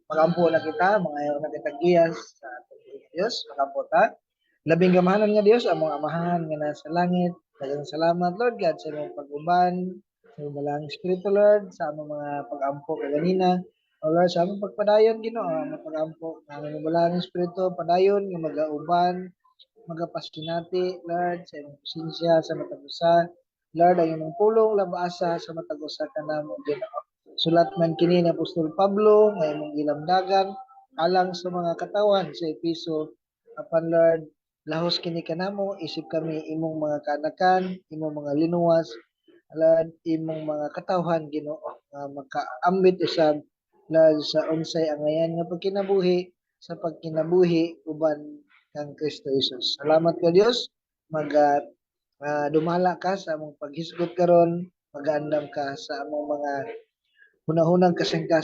Magampo na kita, mga ayaw na kita giyas sa atong Diyos, magampo ta. Labing gamahanan nga Dios, among amahan nga nasa langit. Daghang salamat Lord God sa imong pag-uban, sa imong balang Espiritu Lord, sa among mga pag-ampo kaganina. O Lord, sa among pagpadayon Ginoo, among pag-ampo nga among balang Espiritu padayon nga magauban, magapasinati Lord sa imong presensya sa matag usa. Lord, ang imong pulong labaasa sa matag usa kanamo Ginoo. Sulat man kini ni Apostol Pablo nga imong gilamdagan alang sa mga katawan sa Episo. Apan Lord, lahos kini kanamo isip kami imong mga kaanakan, imong mga linuwas, Lord, imong mga katawhan Ginoo nga makaambit usab Lord sa unsay angayan nga pagkinabuhi sa pagkinabuhi uban kang Kristo Jesus. Salamat ka Dios. Mag dumala ka sa among paghisgot karon, mag-andam ka sa among mga hunahunang kasangkas